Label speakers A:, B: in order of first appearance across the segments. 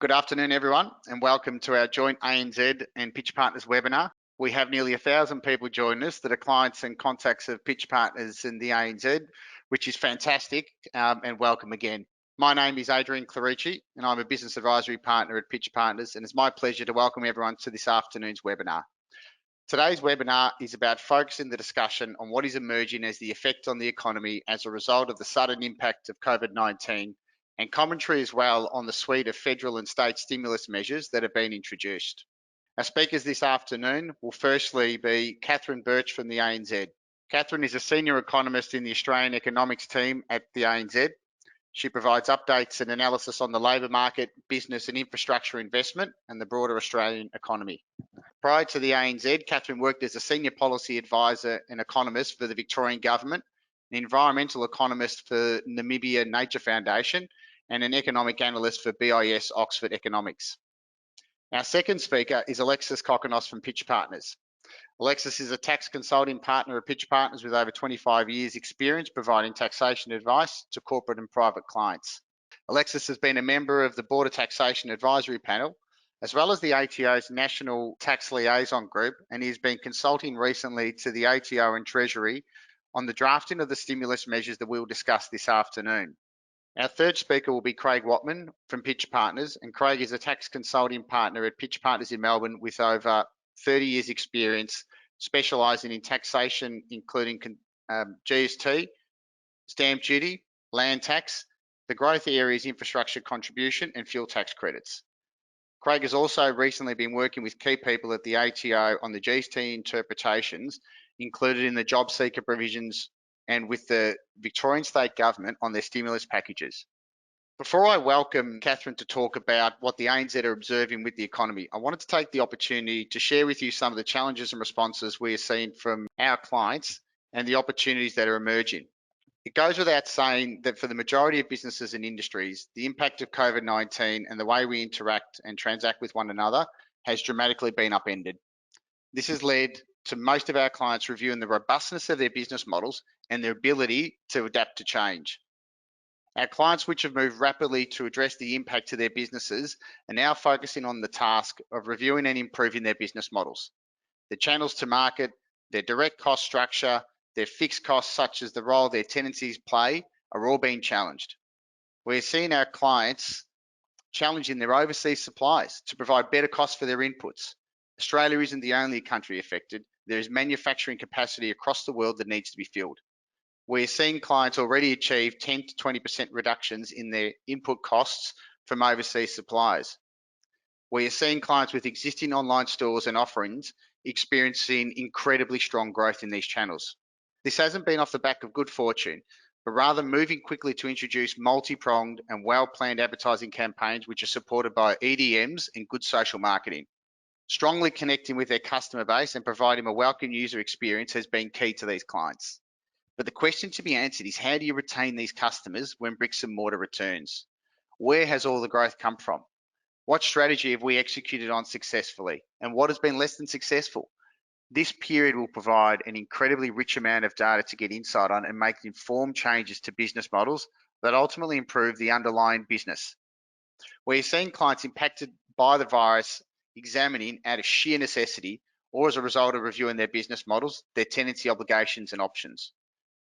A: Good afternoon, everyone, and welcome to our joint ANZ and Pitcher Partners webinar. We have nearly 1,000 people joining us that are clients and contacts of Pitcher Partners and the ANZ, which is fantastic, and welcome again. My name is Adrian Clarici, and I'm a business advisory partner at Pitcher Partners, and it's my pleasure to welcome everyone to this afternoon's webinar. Today's webinar is about focusing the discussion on what is emerging as the effect on the economy as a result of the sudden impact of COVID-19, and commentary as well on the suite of federal and state stimulus measures that have been introduced. Our speakers this afternoon will firstly be Catherine Birch from the ANZ. Catherine is a senior economist in the Australian economics team at the ANZ. She provides updates and analysis on the labour market, business and infrastructure investment, and the broader Australian economy. Prior to the ANZ, Catherine worked as a senior policy advisor and economist for the Victorian government, an environmental economist for Namibia Nature Foundation, and an economic analyst for BIS Oxford Economics. Our second speaker is Alexis Kokkinos from Pitcher Partners. Alexis is a tax consulting partner at Pitcher Partners with over 25 years experience providing taxation advice to corporate and private clients. Alexis has been a member of the Board of Taxation Advisory Panel, as well as the ATO's National Tax Liaison Group, and he's been consulting recently to the ATO and Treasury on the drafting of the stimulus measures that we'll discuss this afternoon. Our third speaker will be Craig Whatman from Pitcher Partners, and Craig is a tax consulting partner at Pitcher Partners in Melbourne with over 30 years experience, specialising in taxation, including GST, stamp duty, land tax, the growth areas infrastructure contribution and fuel tax credits. Craig has also recently been working with key people at the ATO on the GST interpretations included in the JobKeeper provisions and with the Victorian state government on their stimulus packages. Before I welcome Catherine to talk about what the ANZ are observing with the economy, I wanted to take the opportunity to share with you some of the challenges and responses we are seeing from our clients and the opportunities that are emerging. It goes without saying that for the majority of businesses and industries, the impact of COVID-19 and the way we interact and transact with one another has dramatically been upended. This has led to most of our clients reviewing the robustness of their business models and their ability to adapt to change. Our clients which have moved rapidly to address the impact to their businesses are now focusing on the task of reviewing and improving their business models, the channels to market, their direct cost structure, their fixed costs such as the role their tenancies play are all being challenged. We're seeing our clients challenging their overseas suppliers to provide better costs for their inputs. Australia isn't the only country affected. There is manufacturing capacity across the world that needs to be filled. We're seeing clients already achieve 10 to 20% reductions in their input costs from overseas suppliers. We are seeing clients with existing online stores and offerings experiencing incredibly strong growth in these channels. This hasn't been off the back of good fortune, but rather moving quickly to introduce multi-pronged and well-planned advertising campaigns which are supported by EDMs and good social marketing. Strongly connecting with their customer base and providing a welcome user experience has been key to these clients. But the question to be answered is, how do you retain these customers when bricks and mortar returns? Where has all the growth come from? What strategy have we executed on successfully? And what has been less than successful? This period will provide an incredibly rich amount of data to get insight on and make informed changes to business models that ultimately improve the underlying business. We're seeing clients impacted by the virus examining out of sheer necessity or as a result of reviewing their business models, their tenancy obligations and options.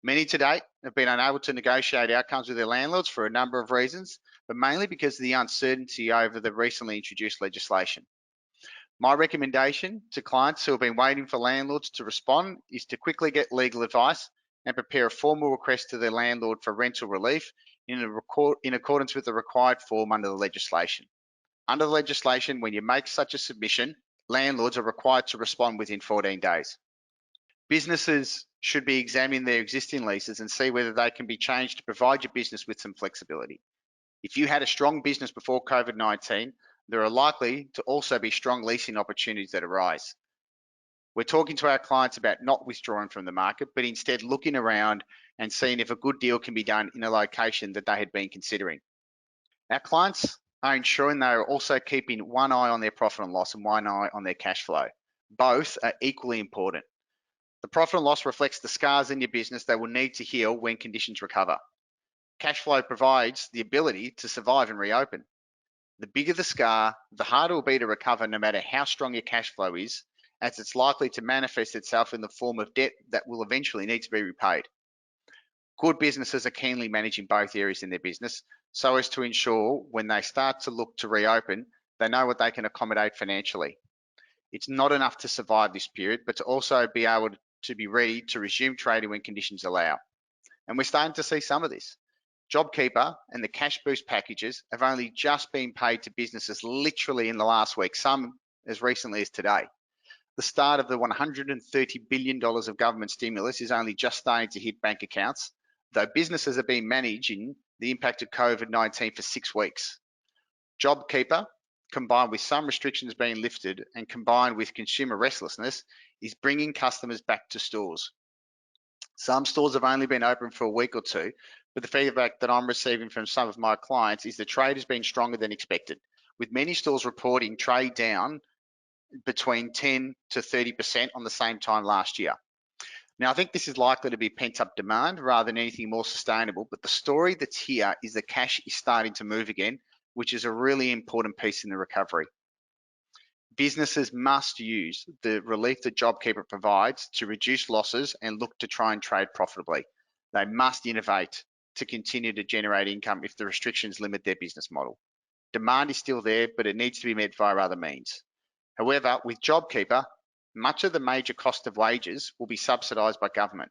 A: Many to date have been unable to negotiate outcomes with their landlords for a number of reasons, but mainly because of the uncertainty over the recently introduced legislation. My recommendation to clients who have been waiting for landlords to respond is to quickly get legal advice and prepare a formal request to their landlord for rental relief in accordance with the required form under the legislation. Under the legislation, when you make such a submission, landlords are required to respond within 14 days. Businesses should be examining their existing leases and see whether they can be changed to provide your business with some flexibility. If you had a strong business before COVID-19, there are likely to also be strong leasing opportunities that arise. We're talking to our clients about not withdrawing from the market, but instead looking around and seeing if a good deal can be done in a location that they had been considering. Our clients are ensuring they are also keeping one eye on their profit and loss and one eye on their cash flow. Both are equally important. The profit and loss reflects the scars in your business that will need to heal when conditions recover. Cash flow provides the ability to survive and reopen. The bigger the scar, the harder it will be to recover no matter how strong your cash flow is, as it's likely to manifest itself in the form of debt that will eventually need to be repaid. Good businesses are keenly managing both areas in their business so as to ensure when they start to look to reopen, they know what they can accommodate financially. It's not enough to survive this period, but to also be able to be ready to resume trading when conditions allow. And we're starting to see some of this. JobKeeper and the cash boost packages have only just been paid to businesses literally in the last week, some as recently as today. The start of the $130 billion of government stimulus is only just starting to hit bank accounts, though businesses have been managing the impact of COVID-19 for 6 weeks. JobKeeper, combined with some restrictions being lifted and combined with consumer restlessness, is bringing customers back to stores. Some stores have only been open for a week or two, but the feedback that I'm receiving from some of my clients is the trade has been stronger than expected, with many stores reporting trade down between 10 to 30% on the same time last year. Now, I think this is likely to be pent-up demand rather than anything more sustainable, but the story that's here is that cash is starting to move again, which is a really important piece in the recovery. Businesses must use the relief that JobKeeper provides to reduce losses and look to try and trade profitably. They must innovate to continue to generate income if the restrictions limit their business model. Demand is still there, but it needs to be met via other means. However, with JobKeeper, much of the major cost of wages will be subsidised by government.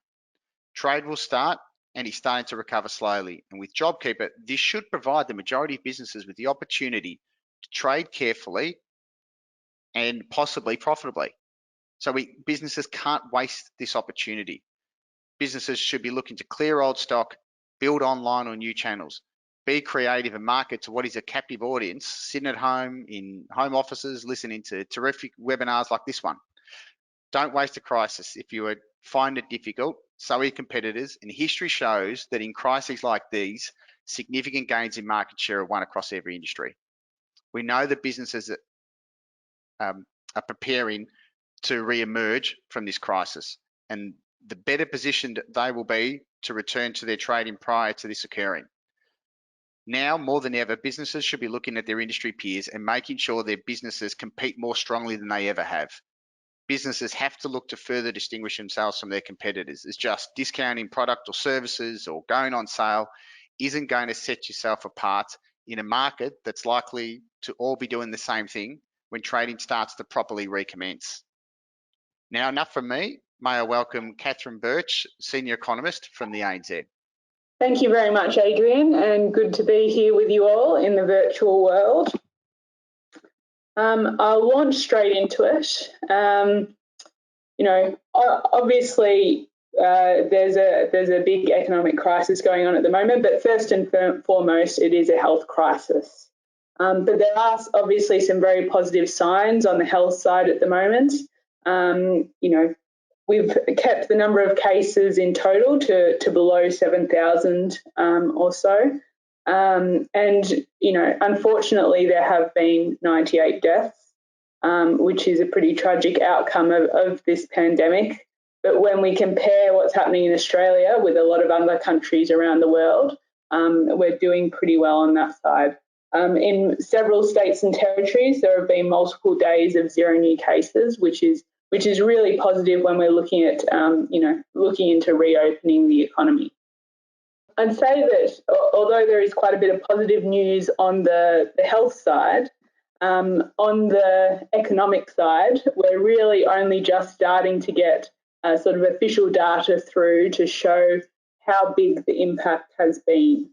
A: Trade will start and is starting to recover slowly. And with JobKeeper, this should provide the majority of businesses with the opportunity to trade carefully and possibly profitably. So businesses can't waste this opportunity. Businesses should be looking to clear old stock, build online or new channels, be creative and market to what is a captive audience, sitting at home in home offices, listening to terrific webinars like this one. Don't waste a crisis. If you find it difficult, so are competitors, and history shows that in crises like these, significant gains in market share are won across every industry. We know that businesses are preparing to re-emerge from this crisis, and the better positioned they will be to return to their trading prior to this occurring. Now, more than ever, businesses should be looking at their industry peers and making sure their businesses compete more strongly than they ever have. Businesses have to look to further distinguish themselves from their competitors. It's just discounting product or services or going on sale isn't going to set yourself apart in a market that's likely to all be doing the same thing when trading starts to properly recommence. Now, enough from me. May I welcome Catherine Birch, Senior Economist from the ANZ.
B: Thank you very much, Adrian, and good to be here with you all in the virtual world. I'll launch straight into it. Obviously, there's a big economic crisis going on at the moment, but first and foremost, it is a health crisis. But there are obviously some very positive signs on the health side at the moment. We've kept the number of cases in total to below 7,000 or so. Unfortunately, there have been 98 deaths, which is a pretty tragic outcome of this pandemic. But when we compare what's happening in Australia with a lot of other countries around the world, we're doing pretty well on that side. In several states and territories, there have been multiple days of 0 new cases, which is really positive when we're looking at looking into reopening the economy. I'd say that although there is quite a bit of positive news on the health side, on the economic side, we're really only just starting to get sort of official data through to show how big the impact has been.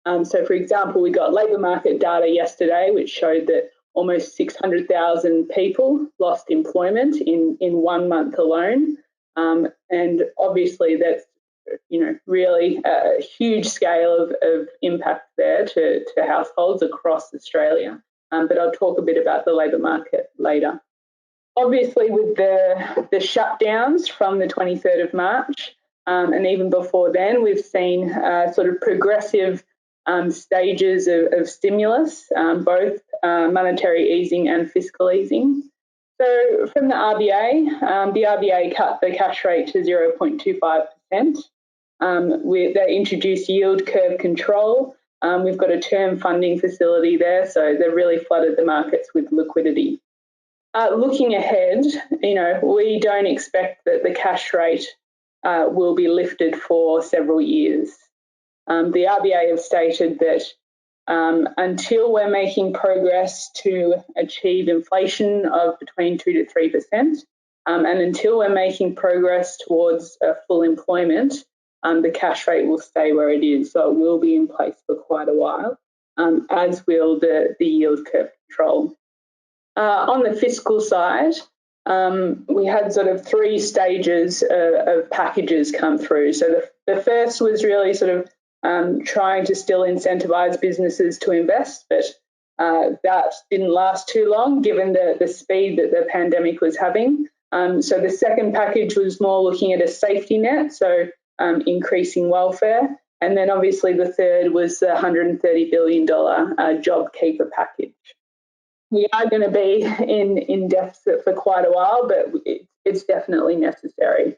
B: So, for example, we got labour market data yesterday, which showed that almost 600,000 people lost employment in 1 month alone. And obviously that's, really a huge scale of impact there to households across Australia. But I'll talk a bit about the labour market later. Obviously, with the shutdowns from the 23rd of March, and even before then, we've seen sort of progressive stages of stimulus, both monetary easing and fiscal easing. So from the RBA cut the cash rate to 0.25%. They introduced yield curve control, We've got a term funding facility there, so they've really flooded the markets with liquidity. Looking ahead, we don't expect that the cash rate will be lifted for several years. The RBA have stated that until we're making progress to achieve inflation of between 2 to 3%, and until we're making progress towards full employment, the cash rate will stay where it is. So it will be in place for quite a while, as will the yield curve control. On the fiscal side, we had sort of 3 stages of packages come through. So the first was really sort of trying to still incentivise businesses to invest, but that didn't last too long given the speed that the pandemic was having. So the second package was more looking at a safety net, so increasing welfare. And then obviously the third was the $130 billion JobKeeper package. We are going to be in deficit for quite a while, but it's definitely necessary.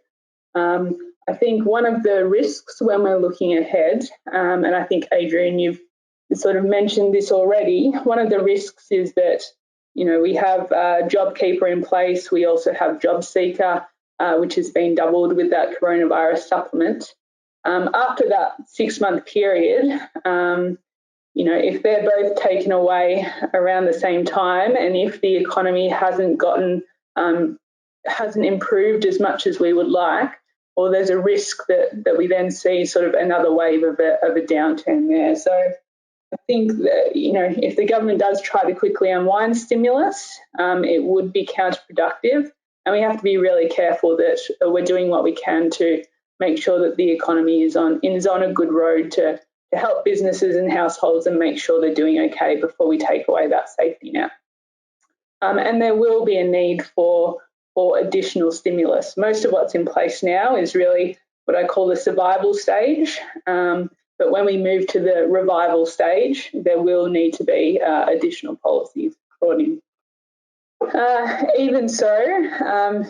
B: I think one of the risks when we're looking ahead, and I think, Adrian, you've sort of mentioned this already, one of the risks is that, we have JobKeeper in place. We also have JobSeeker, which has been doubled with that coronavirus supplement. After that 6-month period, if they're both taken away around the same time, and if the economy hasn't improved as much as we would like, or there's a risk that we then see sort of another wave of a downturn there. So I think that, if the government does try to quickly unwind stimulus, it would be counterproductive, and we have to be really careful that we're doing what we can to make sure that the economy is on a good road to help businesses and households and make sure they're doing okay before we take away that safety net. And there will be a need for additional stimulus. Most of what's in place now is really what I call the survival stage. But when we move to the revival stage, there will need to be additional policies brought in. Even so,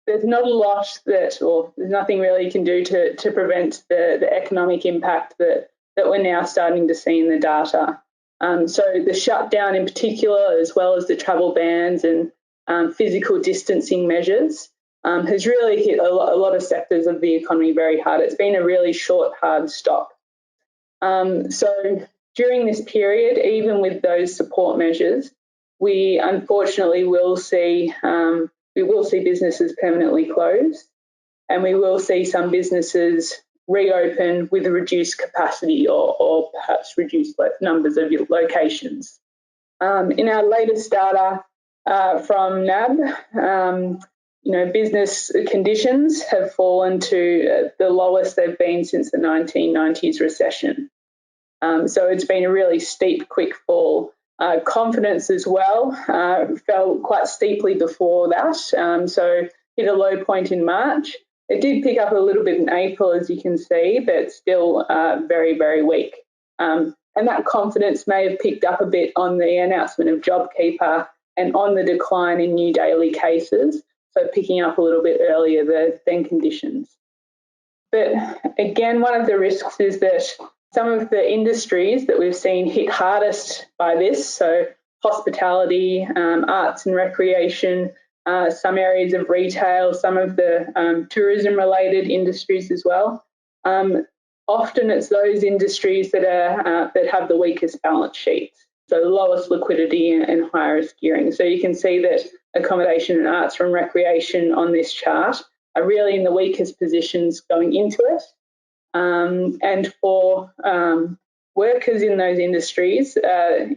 B: there's not a lot there's nothing really you can do to prevent the economic impact that we're now starting to see in the data. So the shutdown in particular, as well as the travel bans and physical distancing measures, has really hit a lot of sectors of the economy very hard. It's been a really short, hard stop. So during this period, even with those support measures, we unfortunately will see businesses permanently close, and we will see some businesses reopen with a reduced capacity or perhaps reduced numbers of locations. In our latest data from NAB, business conditions have fallen to the lowest they've been since the 1990s recession. So it's been a really steep, quick fall. Confidence as well fell quite steeply before that, so hit a low point in March. It did pick up a little bit in April, as you can see, but still very, very weak. And that confidence may have picked up a bit on the announcement of JobKeeper and on the decline in new daily cases, so picking up a little bit earlier than conditions. But again, one of the risks is that some of the industries that we've seen hit hardest by this, so hospitality, arts and recreation, some areas of retail, some of the tourism-related industries as well. Often it's those industries that have the weakest balance sheets, so the lowest liquidity and highest gearing. So you can see that accommodation and arts and recreation on this chart are really in the weakest positions going into it. And for workers in those industries, a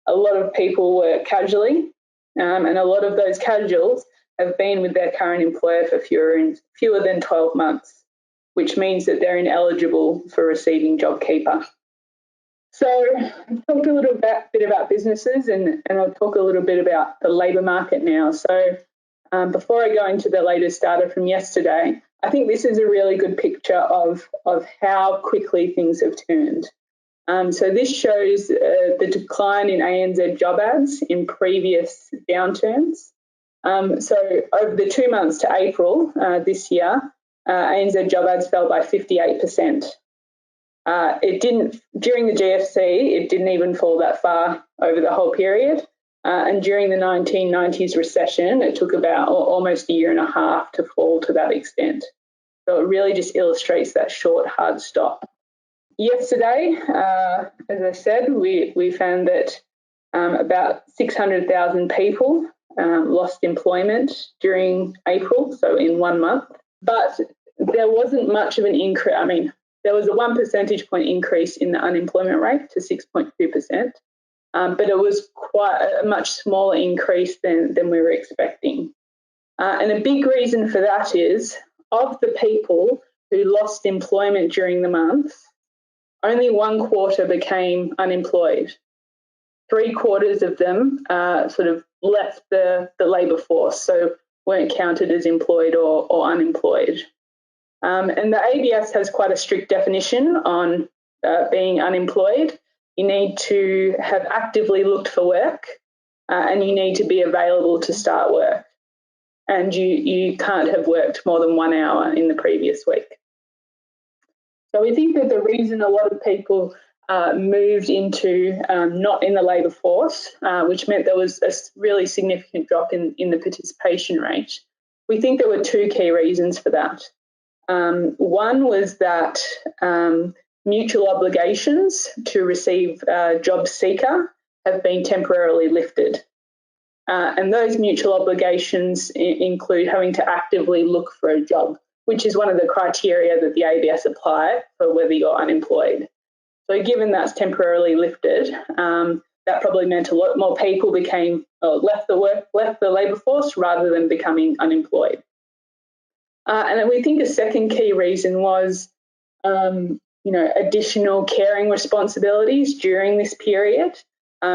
B: lot of people work casually, and a lot of those casuals have been with their current employer for fewer than 12 months, which means that they're ineligible for receiving JobKeeper. So I've talked a little bit about businesses, and I'll talk a little bit about the labour market now. So before I go into the latest data from yesterday, I think this is a really good picture of how quickly things have turned. So this shows the decline in ANZ job ads in previous downturns. So over the 2 months to April this year, ANZ job ads fell by 58%. It didn't, during the GFC, it didn't even fall that far over the whole period. And during the 1990s recession, it took about almost a year and a half to fall to that extent. So it really just illustrates that short, hard stop. Yesterday, as I said, we found that about 600,000 people lost employment during April, so in 1 month. But there wasn't much of an increase. I mean, there was a 1 percentage point increase in the unemployment rate to 6.2%, but it was quite a much smaller increase than we were expecting. And a big reason for that is, of the people who lost employment during the month, only 1/4 became unemployed. 3/4 of them sort of left the labour force, so weren't counted as employed or unemployed. And the ABS has quite a strict definition on being unemployed. You need to have actively looked for work, and you need to be available to start work. And you can't have worked more than 1 hour in the previous week. So we think that the reason a lot of people moved into not in the labour force, which meant there was a really significant drop in the participation rate, we think there were 2 key reasons for that. One was that mutual obligations to receive JobSeeker have been temporarily lifted. And those mutual obligations include having to actively look for a job, which is one of the criteria that the ABS apply for whether you're unemployed. So given that's temporarily lifted, that probably meant a lot more people left the labour force rather than becoming unemployed. And then we think a second key reason was, additional caring responsibilities during this period,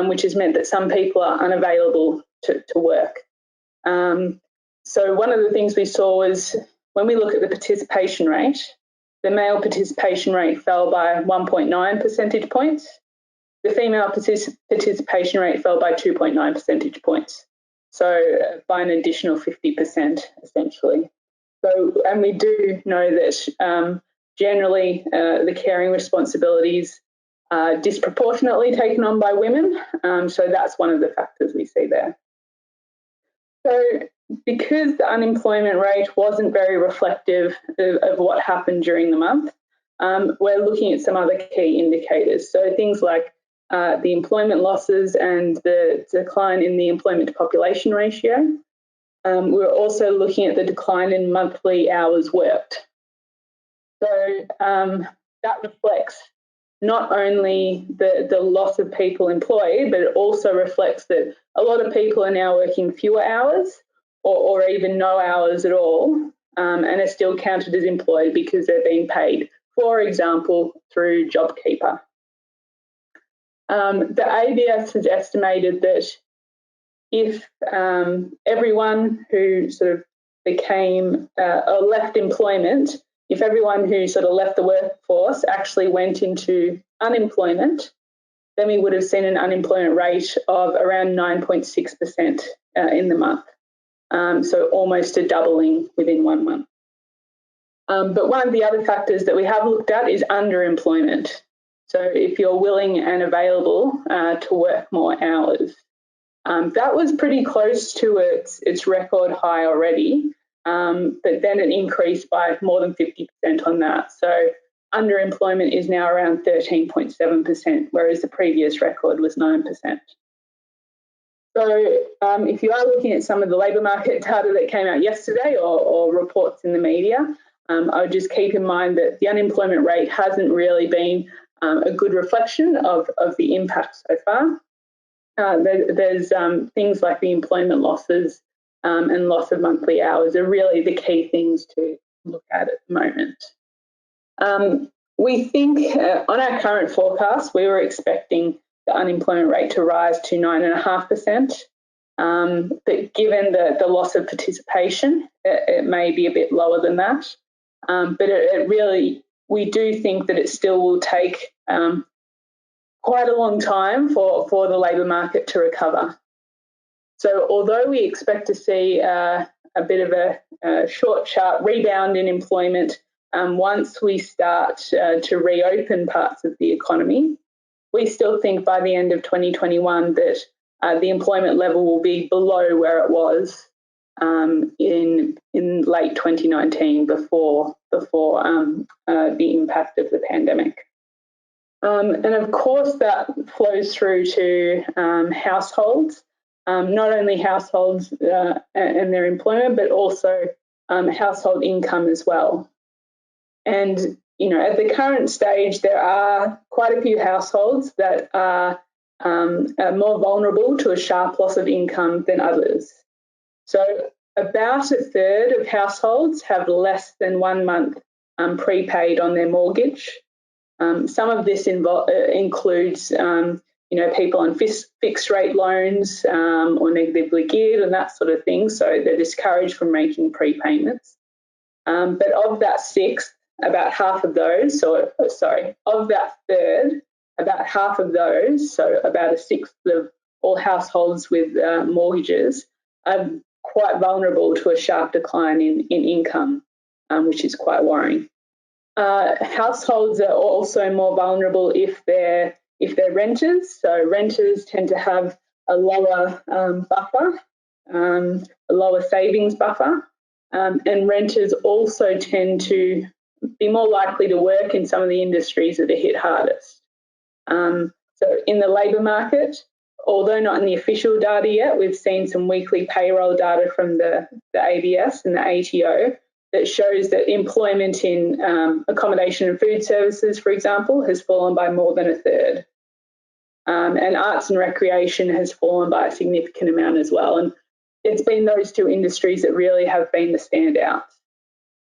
B: which has meant that some people are unavailable to work. So one of the things we saw was, when we look at the participation rate, the male participation rate fell by 1.9 percentage points. The female participation rate fell by 2.9 percentage points. So by an additional 50%, essentially. So, and we do know that generally the caring responsibilities are disproportionately taken on by women. So that's one of the factors we see there. So because the unemployment rate wasn't very reflective of what happened during the month, we're looking at some other key indicators. So things like the employment losses and the decline in the employment to population ratio. We're also looking at the decline in monthly hours worked. So that reflects not only the loss of people employed, but it also reflects that a lot of people are now working fewer hours or even no hours at all, and are still counted as employed because they're being paid, for example, through JobKeeper. The ABS has estimated that if everyone who sort of became or left employment, if everyone who sort of left the workforce actually went into unemployment, then we would have seen an unemployment rate of around 9.6% in the month. So almost a doubling within 1 month. But one of the other factors that we have looked at is underemployment. So if you're willing and available to work more hours. That was pretty close to its record high already, but then it increased by more than 50% on that. So underemployment is now around 13.7%, whereas the previous record was 9%. So if you are looking at some of the labour market data that came out yesterday or reports in the media, I would just keep in mind that the unemployment rate hasn't really been a good reflection of the impact so far. There's things like the employment losses and loss of monthly hours are really the key things to look at the moment. We think on our current forecast, we were expecting the unemployment rate to rise to 9.5%. But given the loss of participation, it may be a bit lower than that. But it really, we do think that it still will take quite a long time for the labour market to recover. So although we expect to see a bit of a short, sharp rebound in employment once we start to reopen parts of the economy, we still think by the end of 2021 that the employment level will be below where it was in late 2019 before the impact of the pandemic. And of course, that flows through to households, not only households and their employment, but also household income as well. And, at the current stage, there are quite a few households that are more vulnerable to a sharp loss of income than others. So about a third of households have less than 1 month prepaid on their mortgage. Some of this includes, people on fixed rate loans or negatively geared and that sort of thing. So they're discouraged from making prepayments. But of that sixth, about half of those, of that third, about half of those, so about a sixth of all households with mortgages, are quite vulnerable to a sharp decline in income, which is quite worrying. Households are also more vulnerable if they're renters. So renters tend to have a lower buffer, a lower savings buffer, and renters also tend to be more likely to work in some of the industries that are hit hardest. So in the labour market, although not in the official data yet, we've seen some weekly payroll data from the ABS and the ATO that shows that employment in accommodation and food services, for example, has fallen by more than a third. And arts and recreation has fallen by a significant amount as well. And it's been those two industries that really have been the standouts.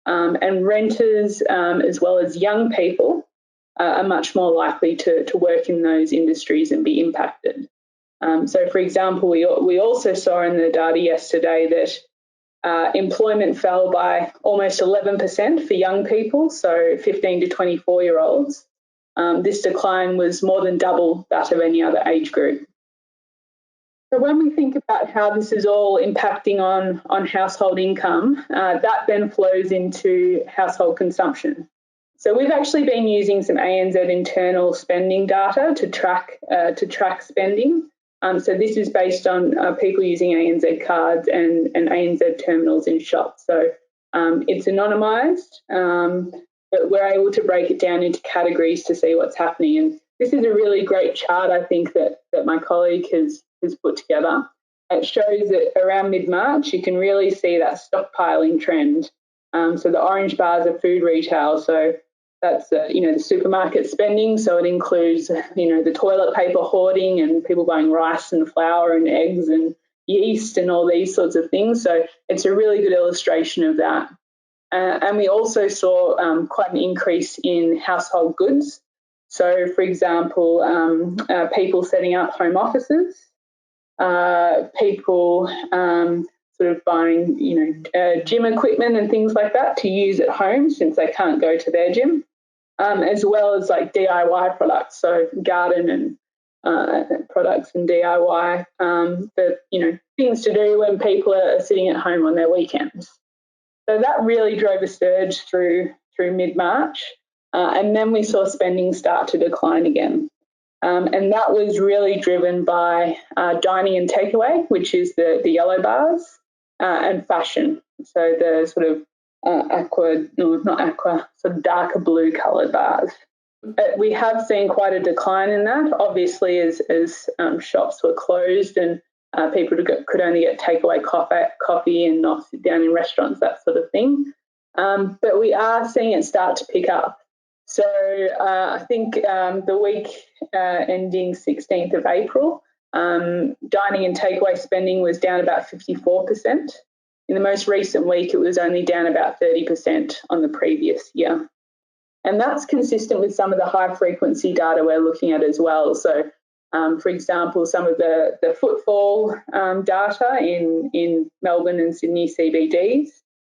B: And renters, as well as young people, are much more likely to work in those industries and be impacted. So, for example, we also saw in the data yesterday that employment fell by almost 11% for young people, so 15 to 24-year-olds. This decline was more than double that of any other age group. So when we think about how this is all impacting on household income, that then flows into household consumption. So we've actually been using some ANZ internal spending data to track spending. So this is based on people using ANZ cards and ANZ terminals in shops. So it's anonymised, but we're able to break it down into categories to see what's happening. And this is a really great chart, I think, that my colleague has put together. It shows that around mid-March, you can really see that stockpiling trend. So the orange bars are food retail. So that's, the supermarket spending. So it includes, the toilet paper hoarding and people buying rice and flour and eggs and yeast and all these sorts of things. So it's a really good illustration of that. And we also saw quite an increase in household goods. So, for example, people setting up home offices, people sort of buying, gym equipment and things like that to use at home since they can't go to their gym, as well as like DIY products, so garden and products and DIY, things to do when people are sitting at home on their weekends. So that really drove a surge through mid-March, and then we saw spending start to decline again. And that was really driven by dining and takeaway, which is the yellow bars, and fashion, so the sort of sort of darker blue coloured bars. We have seen quite a decline in that, obviously, as shops were closed and people could only get takeaway coffee and not sit down in restaurants, that sort of thing. But we are seeing it start to pick up. So I think the week ending 16th of April, dining and takeaway spending was down about 54%. In the most recent week, it was only down about 30% on the previous year. And that's consistent with some of the high frequency data we're looking at as well. So, for example, some of the footfall data in Melbourne and Sydney CBDs,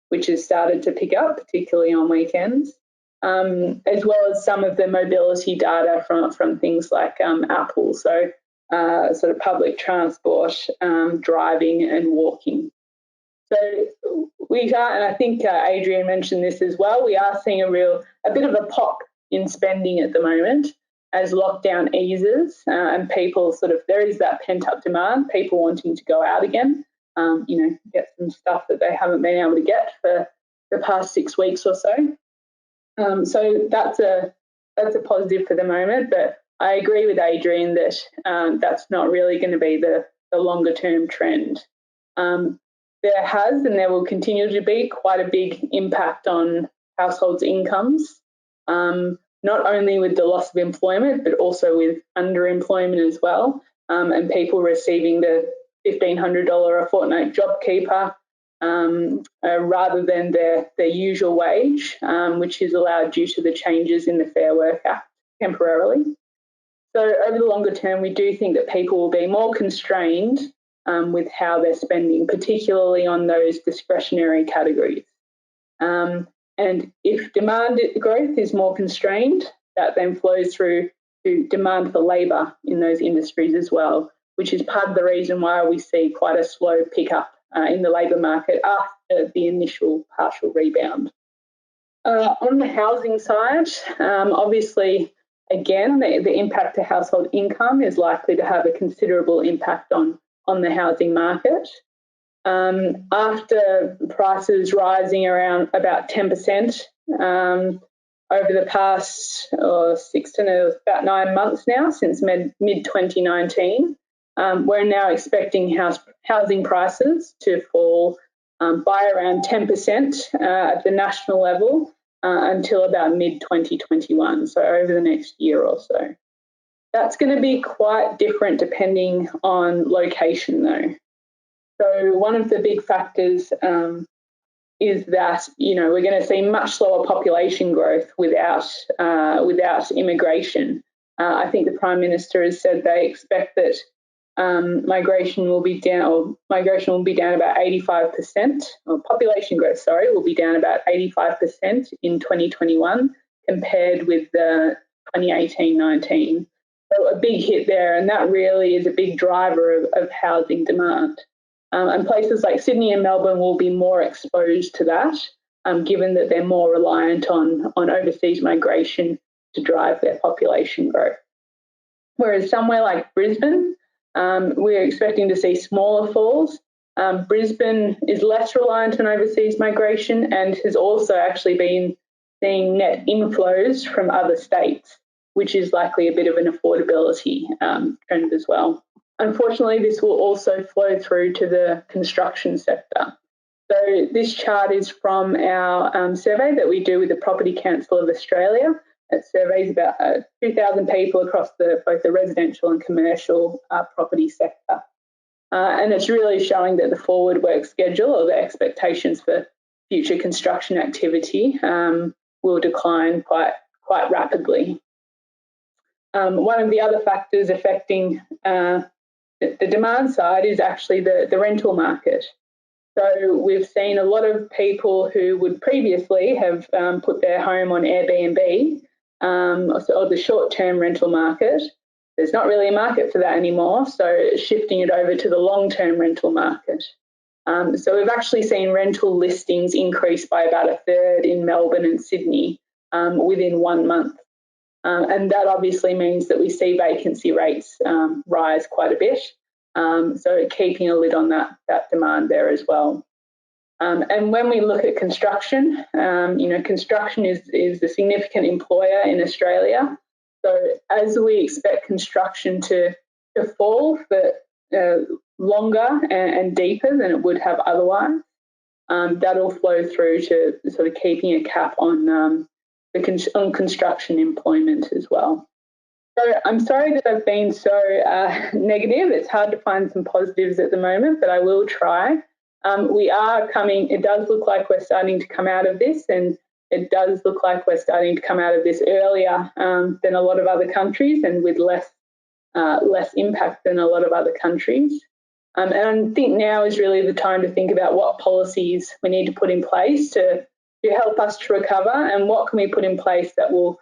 B: which has started to pick up, particularly on weekends, as well as some of the mobility data from things like Apple, so sort of public transport, driving and walking. So we are, and I think Adrian mentioned this as well, we are seeing a bit of a pop in spending at the moment as lockdown eases and people there is that pent-up demand, people wanting to go out again, get some stuff that they haven't been able to get for the past 6 weeks or so. So that's a positive for the moment, but I agree with Adrian that that's not really going to be the longer term trend. There has and there will continue to be quite a big impact on households' incomes, not only with the loss of employment, but also with underemployment as well, and people receiving the $1,500 a fortnight JobKeeper rather than their usual wage, which is allowed due to the changes in the Fair Work Act temporarily. So over the longer term, we do think that people will be more constrained with how they're spending, particularly on those discretionary categories. And if demand growth is more constrained, that then flows through to demand for labour in those industries as well, which is part of the reason why we see quite a slow pickup in the labour market after the initial partial rebound. On the housing side, obviously, again, the impact to household income is likely to have a considerable impact on the housing market. After prices rising around about 10% over the past about 9 months now, since mid-2019, we're now expecting housing prices to fall by around 10% at the national level until about mid-2021, so over the next year or so. That's going to be quite different depending on location, though. So one of the big factors is that we're going to see much slower population growth without immigration. I think the Prime Minister has said they expect that migration will be down about 85%, or population growth, will be down about 85% in 2021 compared with 2018-19. So a big hit there, and that really is a big driver of housing demand. And places like Sydney and Melbourne will be more exposed to that, given that they're more reliant on overseas migration to drive their population growth. Whereas somewhere like Brisbane, we're expecting to see smaller falls. Brisbane is less reliant on overseas migration and has also actually been seeing net inflows from other states, which is likely a bit of an affordability trend as well. Unfortunately, this will also flow through to the construction sector. So this chart is from our survey that we do with the Property Council of Australia. It surveys about 2,000 people across both the residential and commercial property sector. And it's really showing that the forward work schedule, or the expectations for future construction activity, will decline quite rapidly. One of the other factors affecting the demand side is actually the rental market. So we've seen a lot of people who would previously have put their home on Airbnb, or the short-term rental market. There's not really a market for that anymore, so shifting it over to the long-term rental market. So we've actually seen rental listings increase by about a third in Melbourne and Sydney within 1 month. And that obviously means that we see vacancy rates rise quite a bit. So keeping a lid on that demand there as well. And when we look at construction, construction is a significant employer in Australia. So as we expect construction to fall for longer and deeper than it would have otherwise, that'll flow through to sort of keeping a cap on construction employment as well. So I'm sorry that I've been so negative. It's hard to find some positives at the moment, but I will try. It does look like we're starting to come out of this, and it does look like we're starting to come out of this earlier than a lot of other countries, and with less impact than a lot of other countries. And I think now is really the time to think about what policies we need to put in place to help us to recover, and what can we put in place that will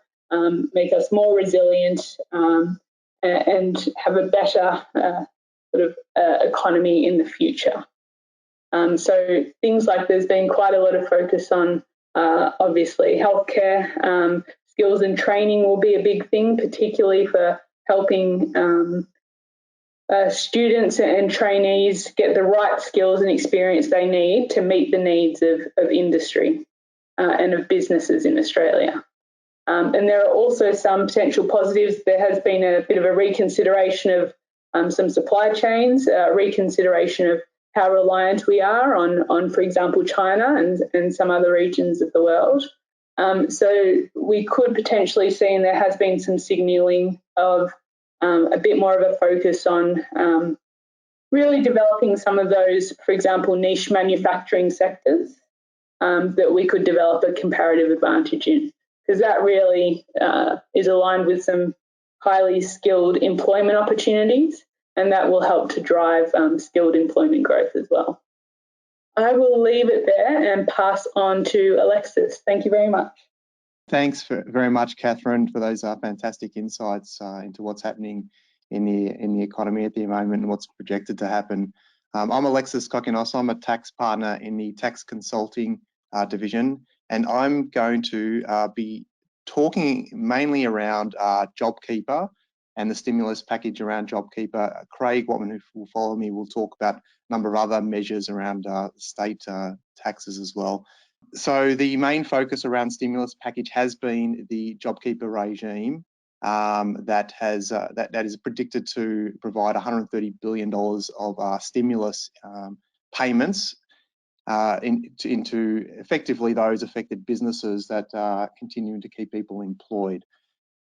B: make us more resilient and have a better economy in the future. So things like there's been quite a lot of focus on obviously healthcare. Skills and training will be a big thing, particularly for helping students and trainees get the right skills and experience they need to meet the needs of industry and of businesses in Australia. And there are also some potential positives. There has been a bit of a reconsideration of some supply chains, reconsideration of how reliant we are on, for example, China and some other regions of the world. So we could potentially see, and there has been some signalling of a bit more of a focus on really developing some of those, for example, niche manufacturing sectors that we could develop a comparative advantage in, because that really is aligned with some highly skilled employment opportunities, and that will help to drive skilled employment growth as well. I will leave it there and pass on to Alexis. Thank you very much.
C: Thanks very much, Catherine, for those fantastic insights into what's happening in the economy at the moment and what's projected to happen. I'm Alexis Kokkinos. I'm a tax partner in the tax consulting division, and I'm going to be talking mainly around JobKeeper and the stimulus package around JobKeeper. Craig Whatman, who will follow me, will talk about a number of other measures around state taxes as well. So the main focus around stimulus package has been the JobKeeper regime that is predicted to provide $130 billion of stimulus payments into effectively those affected businesses that are continuing to keep people employed.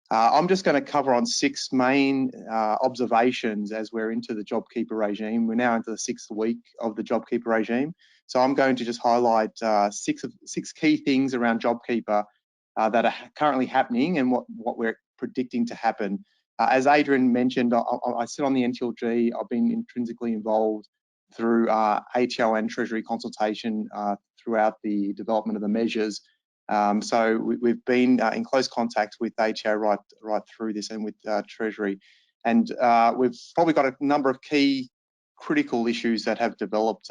C: I'm just going to cover on 6 main observations as we're into the JobKeeper regime. We're now into the 6th week of the JobKeeper regime. So I'm going to just highlight six key things around JobKeeper that are currently happening and what we're predicting to happen. As Adrian mentioned, I sit on the NTLG. I've been intrinsically involved through ATO and Treasury consultation throughout the development of the measures. So we've been in close contact with ATO right through this and with Treasury. And we've probably got a number of key critical issues that have developed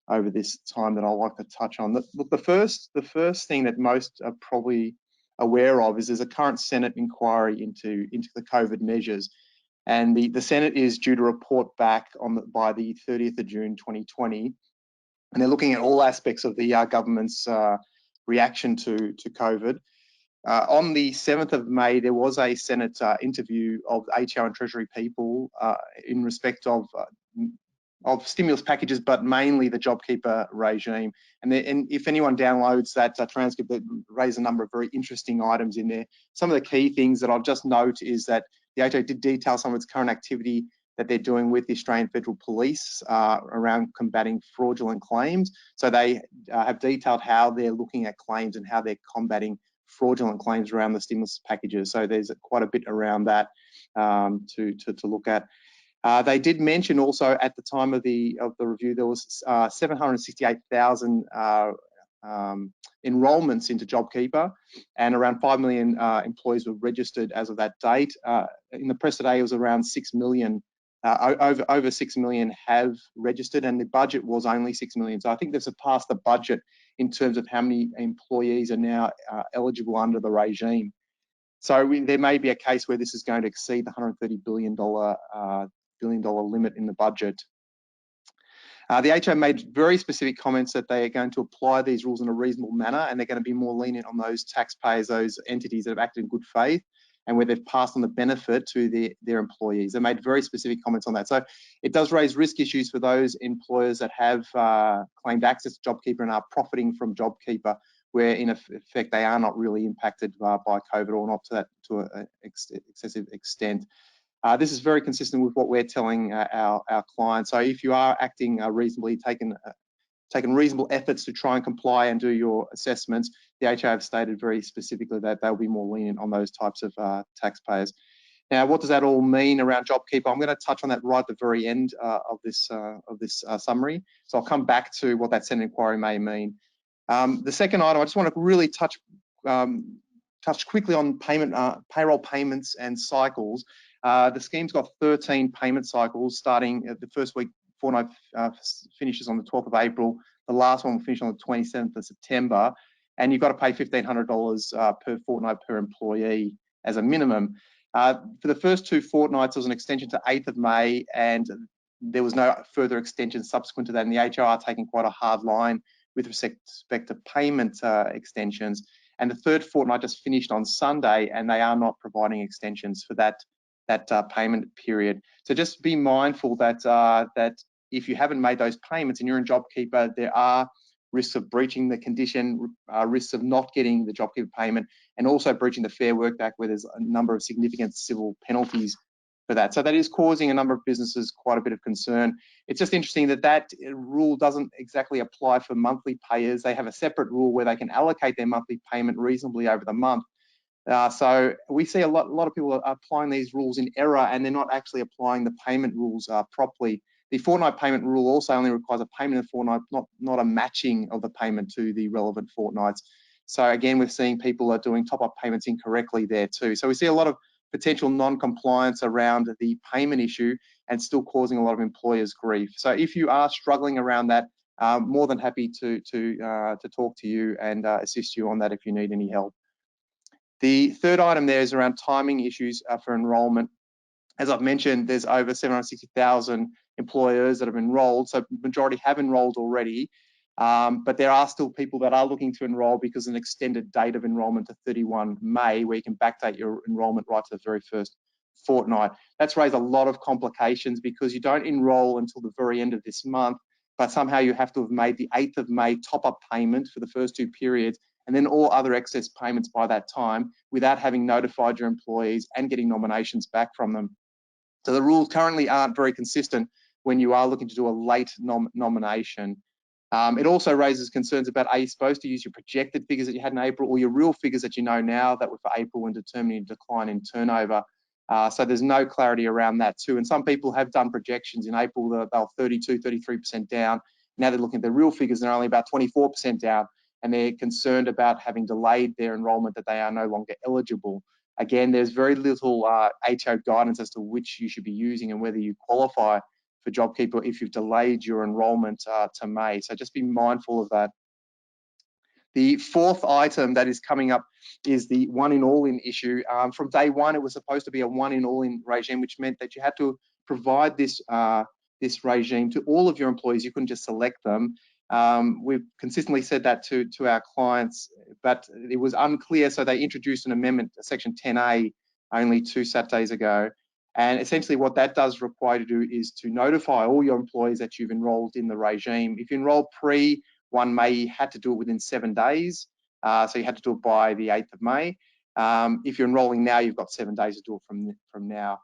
C: over this time that I'd like to touch on. The first thing that most are probably aware of is there's a current Senate inquiry into the COVID measures. And the Senate is due to report back by the 30th of June 2020. And they're looking at all aspects of the government's reaction to COVID. On the 7th of May, there was a Senate interview of ATO and Treasury people in respect of stimulus packages, but mainly the JobKeeper regime. And if anyone downloads that transcript, that raise a number of very interesting items in there. Some of the key things that I'll just note is that the ATO did detail some of its current activity that they're doing with the Australian Federal Police around combating fraudulent claims. So they have detailed how they're looking at claims and how they're combating fraudulent claims around the stimulus packages. So there's quite a bit around that to look at. They did mention also at the time of the review there was 768,000 enrolments into JobKeeper, and around 5 million employees were registered as of that date. In the press today, it was around 6 million. Over 6 million have registered, and the budget was only 6 million. So I think they've surpassed the budget in terms of how many employees are now eligible under the regime. So there may be a case where this is going to exceed the $130 billion limit in the budget. The ATO made very specific comments that they are going to apply these rules in a reasonable manner, and they're going to be more lenient on those taxpayers, those entities that have acted in good faith, and where they've passed on the benefit to their employees. They made very specific comments on that. So it does raise risk issues for those employers that have claimed access to JobKeeper and are profiting from JobKeeper, where in effect they are not really impacted by COVID, or not to an excessive extent. This is very consistent with what we're telling our clients. So if you are acting reasonably, taking reasonable efforts to try and comply and do your assessments, the ATO have stated very specifically that they'll be more lenient on those types of taxpayers. Now, what does that all mean around JobKeeper? I'm going to touch on that right at the very end of this summary. So I'll come back to what that Senate inquiry may mean. The second item, I just want to really touch quickly on payroll payments and cycles. The scheme's got 13 payment cycles starting at the first week fortnight finishes on the 12th of April. The last one will finish on the 27th of September. And you've got to pay $1,500 per fortnight per employee as a minimum. For the first 2 fortnights, there was an extension to 8th of May, and there was no further extension subsequent to that. And the HR are taking quite a hard line with respect to payment extensions. And the 3rd fortnight just finished on Sunday, and they are not providing extensions for that payment period. So just be mindful that that if you haven't made those payments and you're in JobKeeper, there are risks of breaching the condition, risks of not getting the JobKeeper payment, and also breaching the Fair Work Act, where there's a number of significant civil penalties for that. So that is causing a number of businesses quite a bit of concern. It's just interesting that that rule doesn't exactly apply for monthly payers. They have a separate rule where they can allocate their monthly payment reasonably over the month. So we see a lot of people are applying these rules in error, and they're not actually applying the payment rules properly. The fortnight payment rule also only requires a payment in a fortnight, not a matching of the payment to the relevant fortnights. So again, we're seeing people are doing top-up payments incorrectly there too. So we see a lot of potential non-compliance around the payment issue and still causing a lot of employers grief. So if you are struggling around that, more than happy to talk to you and assist you on that if you need any help. The third item there is around timing issues for enrolment. As I've mentioned, there's over 760,000 employers that have enrolled, so the majority have enrolled already, but there are still people that are looking to enrol because of an extended date of enrolment to 31 May, where you can backdate your enrolment right to the very first fortnight. That's raised a lot of complications because you don't enrol until the very end of this month, but somehow you have to have made the 8th of May top-up payment for the first 2 periods, and then all other excess payments by that time without having notified your employees and getting nominations back from them. So the rules currently aren't very consistent when you are looking to do a late nomination. It also raises concerns about, are you supposed to use your projected figures that you had in April or your real figures that you know now that were for April when determining a decline in turnover? So there's no clarity around that too. And some people have done projections in April that they were 32, 33% down. Now they're looking at the real figures and they're only about 24% down, and they're concerned about having delayed their enrolment, that they are no longer eligible. Again, there's very little HO guidance as to which you should be using and whether you qualify for JobKeeper if you've delayed your enrolment to May. So just be mindful of that. The fourth item that is coming up is the one-in-all-in issue. From day one, it was supposed to be a one-in-all-in regime, which meant that you had to provide this regime to all of your employees. You couldn't just select them. We've consistently said that to our clients, but it was unclear, so they introduced an amendment, Section 10A, only 2 Saturdays ago. And essentially what that does require you to do is to notify all your employees that you've enrolled in the regime. If you enrolled pre-1 May, you had to do it within 7 days. So you had to do it by the 8th of May. If you're enrolling now, you've got 7 days to do it from now.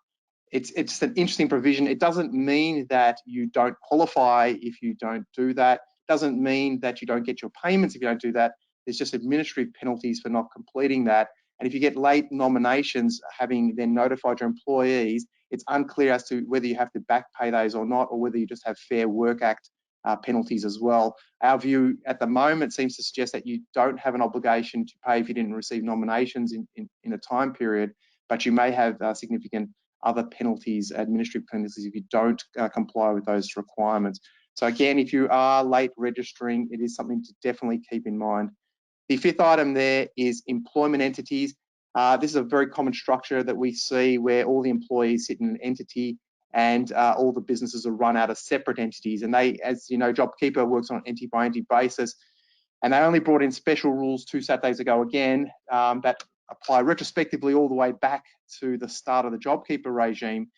C: It's an interesting provision. It doesn't mean that you don't qualify if you don't do that. It doesn't mean that you don't get your payments if you don't do that. There's just administrative penalties for not completing that. And if you get late nominations, having then notified your employees, it's unclear as to whether you have to back pay those or not, or whether you just have Fair Work Act penalties as well. Our view at the moment seems to suggest that you don't have an obligation to pay if you didn't receive nominations in a time period, but you may have significant other penalties, administrative penalties, if you don't comply with those requirements. So again, if you are late registering, it is something to definitely keep in mind. The fifth item there is employment entities. This is a very common structure that we see where all the employees sit in an entity and all the businesses are run out of separate entities. And they, as you know, JobKeeper works on an entity by entity basis. And they only brought in special rules 2 Saturdays ago again that apply retrospectively all the way back to the start of the JobKeeper regime.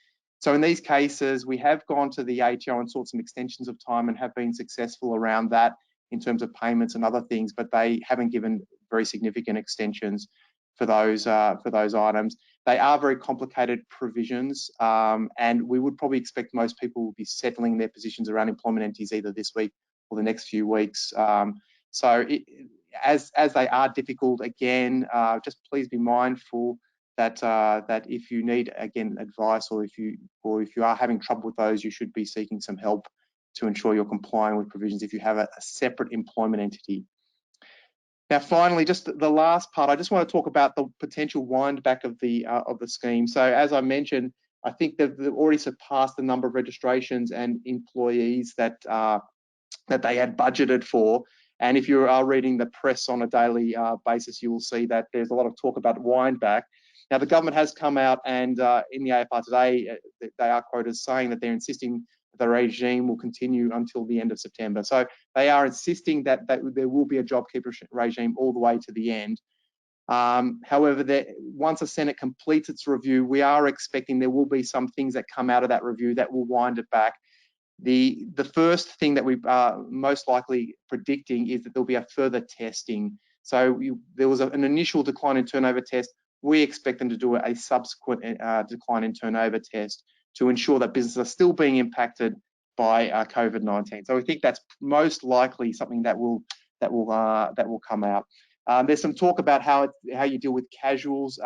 C: So in these cases, we have gone to the ATO and sought some extensions of time and have been successful around that in terms of payments and other things, but they haven't given very significant extensions for those items. They are very complicated provisions, and we would probably expect most people will be settling their positions around employment entities either this week or the next few weeks. So as they are difficult, again, just please be mindful that that if you need, again, advice, or if you are having trouble with those, you should be seeking some help to ensure you're complying with provisions if you have a separate employment entity. Now, finally, just the last part, I just want to talk about the potential wind back of the scheme. So as I mentioned, I think they've already surpassed the number of registrations and employees that they had budgeted for. And if you are reading the press on a daily basis, you will see that there's a lot of talk about wind back. Now, the government has come out and in the AFR today, they are quoted as saying that they're insisting that the regime will continue until the end of September. So they are insisting that there will be a JobKeeper regime all the way to the end. However, once the Senate completes its review, we are expecting there will be some things that come out of that review that will wind it back. The first thing that we are most likely predicting is that there'll be a further testing. So there was an initial decline in turnover test. We expect them to do a subsequent decline in turnover test to ensure that businesses are still being impacted by COVID-19. So we think that's most likely something that will come out. There's some talk about how you deal with casuals.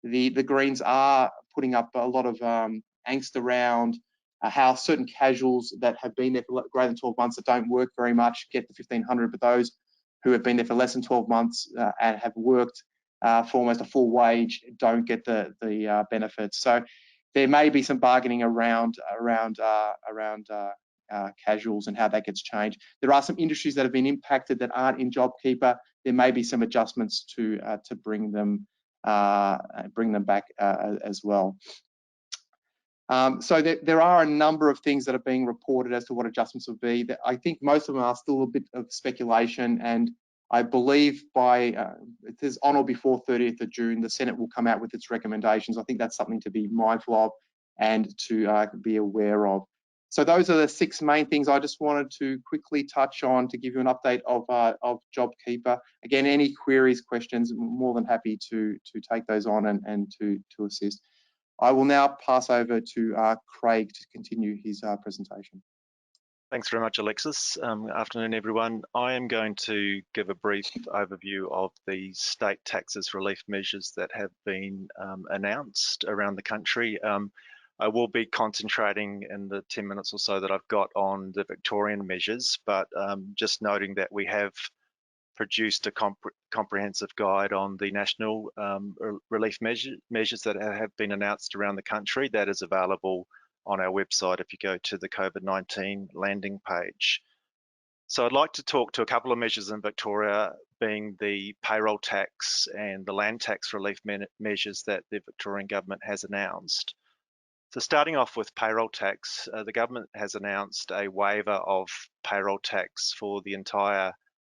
C: The Greens are putting up a lot of angst around how certain casuals that have been there for greater than 12 months that don't work very much get the 1,500, but those who have been there for less than 12 months and have worked for almost a full wage don't get the benefits. So there may be some bargaining around casuals and how that gets changed. There are some industries that have been impacted that aren't in JobKeeper. There may be some adjustments to bring them back as well. So there are a number of things that are being reported as to what adjustments will be. I think most of them are still a bit of speculation, and I believe by it is on or before 30th of June, the Senate will come out with its recommendations. I think that's something to be mindful of and to be aware of. So those are the 6 main things I just wanted to quickly touch on to give you an update of JobKeeper. Again, any queries, questions, I'm more than happy to take those on and to assist. I will now pass over to Craig to continue his presentation.
D: Thanks very much, Alexis. Afternoon, everyone. I am going to give a brief overview of the state taxes relief measures that have been announced around the country. I will be concentrating in the 10 minutes or so that I've got on the Victorian measures, but just noting that we have produced a comprehensive guide on the national relief measures that have been announced around the country. That is available on our website if you go to the COVID-19 landing page. So I'd like to talk to a couple of measures in Victoria, being the payroll tax and the land tax relief measures that the Victorian government has announced. So starting off with payroll tax, the government has announced a waiver of payroll tax for the entire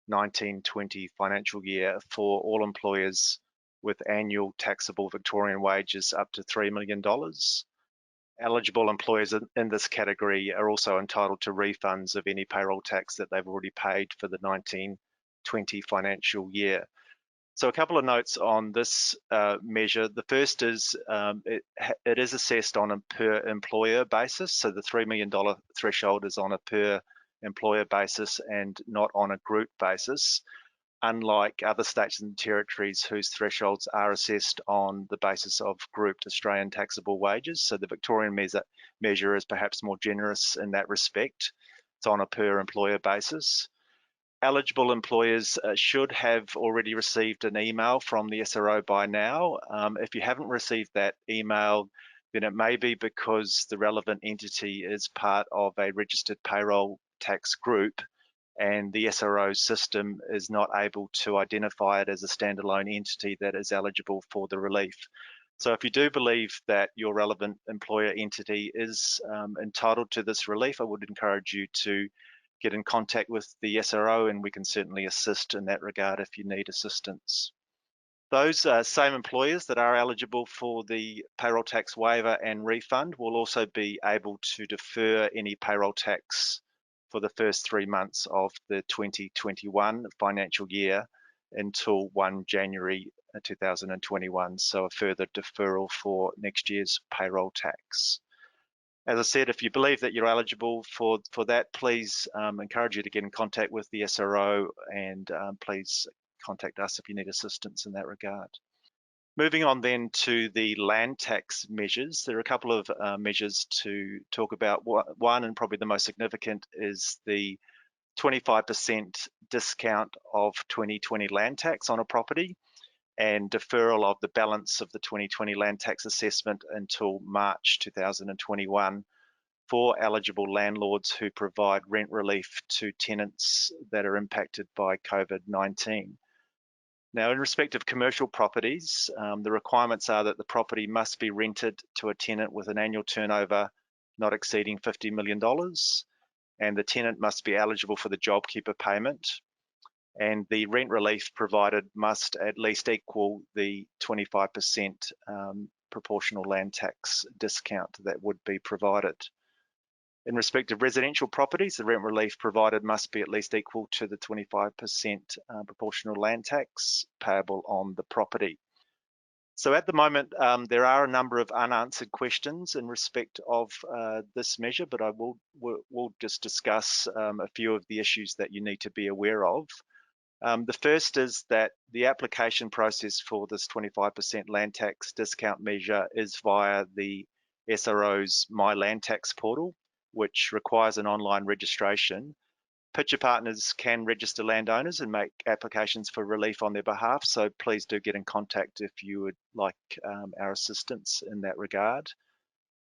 D: 1920 financial year for all employers with annual taxable Victorian wages up to $3 million. Eligible employers in this category are also entitled to refunds of any payroll tax that they've already paid for the 1920 financial year. So a couple of notes on this measure. The first is it is assessed on a per employer basis. So the $3 million threshold is on a per employer basis and not on a group basis, unlike other states and territories whose thresholds are assessed on the basis of grouped Australian taxable wages. So the Victorian measure is perhaps more generous in that respect. It's on a per employer basis. Eligible employers should have already received an email from the SRO by now. If you haven't received that email, then it may be because the relevant entity is part of a registered payroll tax group and the SRO system is not able to identify it as a standalone entity that is eligible for the relief. So if you do believe that your relevant employer entity is entitled to this relief, I would encourage you to get in contact with the SRO and we can certainly assist in that regard if you need assistance. Those same employers that are eligible for the payroll tax waiver and refund will also be able to defer any payroll tax for the first 3 months of the 2021 financial year until 1 January 2021, so a further deferral for next year's payroll tax. As I said, if you believe that you're eligible for that, please encourage you to get in contact with the SRO and please contact us if you need assistance in that regard. Moving on then to the land tax measures, there are a couple of measures to talk about. One, and probably the most significant, is the 25% discount of 2020 land tax on a property. and deferral of the balance of the 2020 land tax assessment until March 2021 for eligible landlords who provide rent relief to tenants that are impacted by COVID-19. Now, in respect of commercial properties, the requirements are that the property must be rented to a tenant with an annual turnover not exceeding $50 million, and the tenant must be eligible for the JobKeeper payment, and the rent relief provided must at least equal the 25% proportional land tax discount that would be provided. In respect of residential properties, the rent relief provided must be at least equal to the 25% proportional land tax payable on the property. So at the moment, there are a number of unanswered questions in respect of this measure, but I will just discuss a few of the issues that you need to be aware of. The first is that the application process for this 25% land tax discount measure is via the SRO's My Land Tax portal, which requires an online registration. Pitcher Partners can register landowners and make applications for relief on their behalf, so please do get in contact if you would like our assistance in that regard.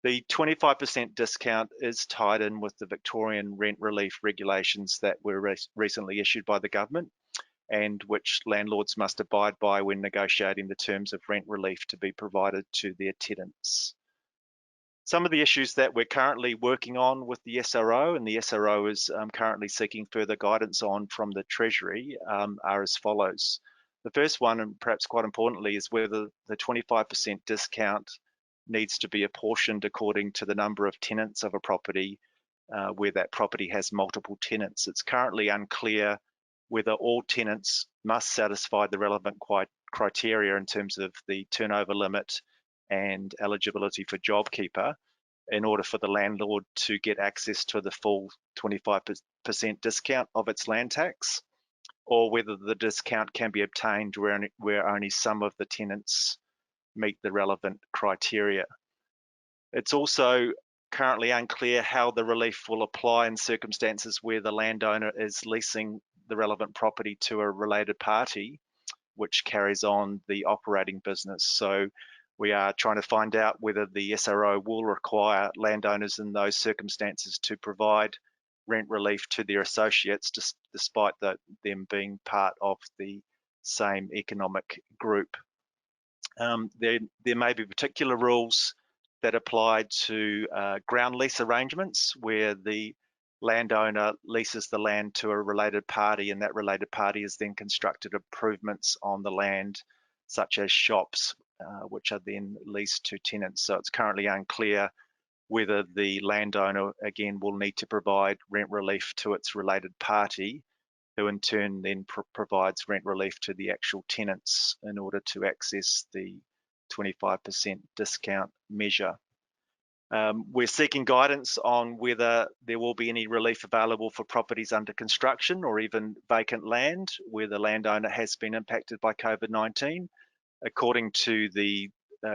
D: The 25% discount is tied in with the Victorian rent relief regulations that were recently issued by the government, and which landlords must abide by when negotiating the terms of rent relief to be provided to their tenants. Some of the issues that we're currently working on with the SRO, and the SRO is currently seeking further guidance on from the Treasury, are as follows. The first one, and perhaps quite importantly, is whether the 25% discount needs to be apportioned according to the number of tenants of a property where that property has multiple tenants. It's currently unclear whether all tenants must satisfy the relevant criteria in terms of the turnover limit and eligibility for JobKeeper in order for the landlord to get access to the full 25% discount of its land tax, or whether the discount can be obtained where only some of the tenants meet the relevant criteria. It's also currently unclear how the relief will apply in circumstances where the landowner is leasing the relevant property to a related party, which carries on the operating business. So we are trying to find out whether the SRO will require landowners in those circumstances to provide rent relief to their associates, despite them being part of the same economic group. There may be particular rules that apply to ground lease arrangements where the landowner leases the land to a related party, and that related party has then constructed improvements on the land, such as shops, which are then leased to tenants. So it's currently unclear whether the landowner, again, will need to provide rent relief to its related party, who in turn then provides rent relief to the actual tenants in order to access the 25% discount measure. We're seeking guidance on whether there will be any relief available for properties under construction or even vacant land where the landowner has been impacted by COVID-19. According to the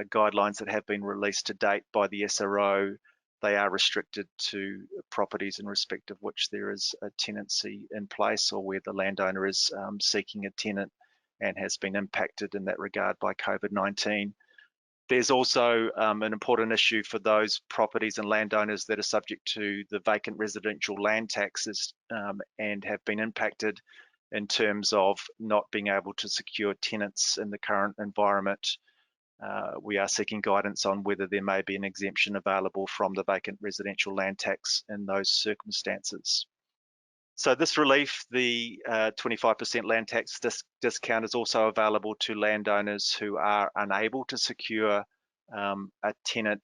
D: guidelines that have been released to date by the SRO, they are restricted to properties in respect of which there is a tenancy in place, or where the landowner is seeking a tenant and has been impacted in that regard by COVID-19. There's also an important issue for those properties and landowners that are subject to the vacant residential land taxes and have been impacted in terms of not being able to secure tenants in the current environment. We are seeking guidance on whether there may be an exemption available from the vacant residential land tax in those circumstances. So this relief, the 25% land tax discount, is also available to landowners who are unable to secure a tenant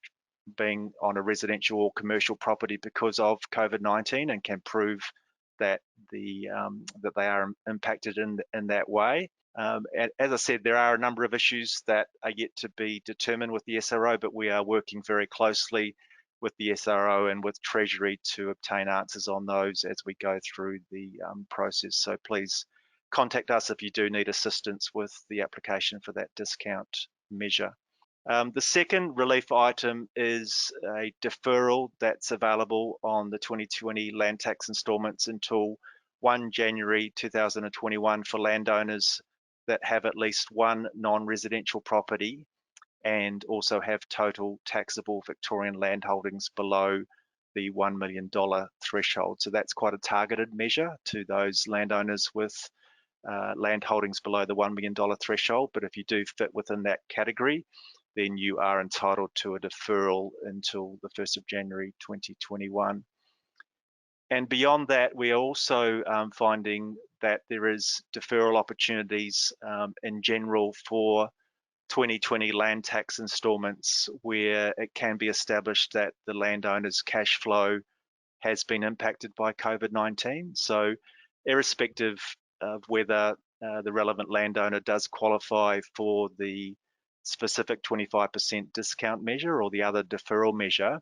D: being on a residential or commercial property because of COVID-19 and can prove that they are impacted in that way. As I said, there are a number of issues that are yet to be determined with the SRO, but we are working very closely with the SRO and with Treasury to obtain answers on those as we go through the process. So please contact us if you do need assistance with the application for that discount measure. The second relief item is a deferral that's available on the 2020 land tax instalments until 1 January 2021 for landowners that have at least one non-residential property and also have total taxable Victorian land holdings below the $1 million threshold. So that's quite a targeted measure to those landowners with land holdings below the $1 million threshold. But if you do fit within that category, then you are entitled to a deferral until the 1st of January 2021. And beyond that, we are also finding that there is deferral opportunities in general for 2020 land tax instalments where it can be established that the landowner's cash flow has been impacted by COVID-19. So irrespective of whether the relevant landowner does qualify for the specific 25% discount measure or the other deferral measure,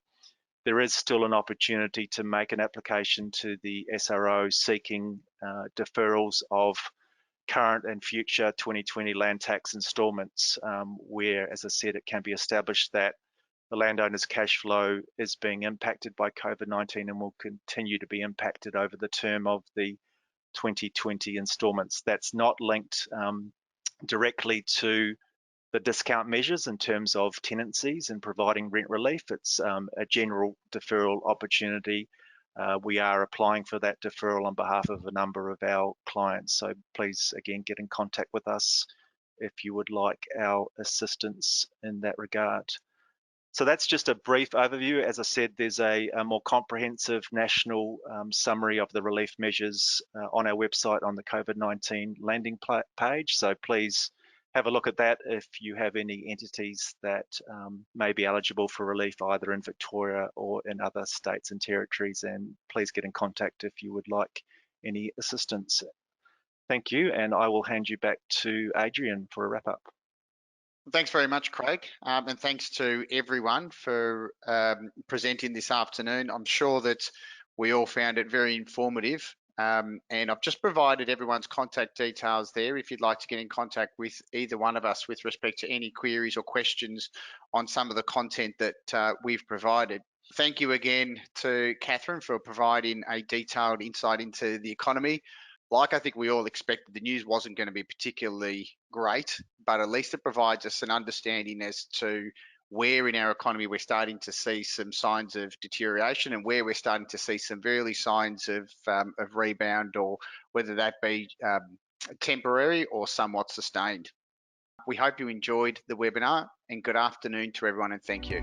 D: there is still an opportunity to make an application to the SRO seeking deferrals of current and future 2020 land tax instalments, where, as I said, it can be established that the landowner's cash flow is being impacted by COVID-19 and will continue to be impacted over the term of the 2020 instalments. That's not linked directly to the discount measures in terms of tenancies and providing rent relief. It's a general deferral opportunity. We are applying for that deferral on behalf of a number of our clients. So please, again, get in contact with us if you would like our assistance in that regard. So that's just a brief overview. As I said, there's a more comprehensive national summary of the relief measures on our website on the COVID-19 landing page. So please have a look at that if you have any entities that may be eligible for relief either in Victoria or in other states and territories, and please get in contact if you would like any assistance. Thank you, and I will hand you back to Adrian for a wrap up.
A: Thanks very much, Craig, and thanks to everyone for presenting this afternoon. I'm sure that we all found it very informative, and I've just provided everyone's contact details there if you'd like to get in contact with either one of us with respect to any queries or questions on some of the content that we've provided. Thank you again to Catherine for providing a detailed insight into the economy. Like I think we all expected, the news wasn't going to be particularly great, but at least it provides us an understanding as to where in our economy we're starting to see some signs of deterioration and where we're starting to see some early signs of rebound, or whether that be temporary or somewhat sustained. We hope you enjoyed the webinar, and good afternoon to everyone, and thank you.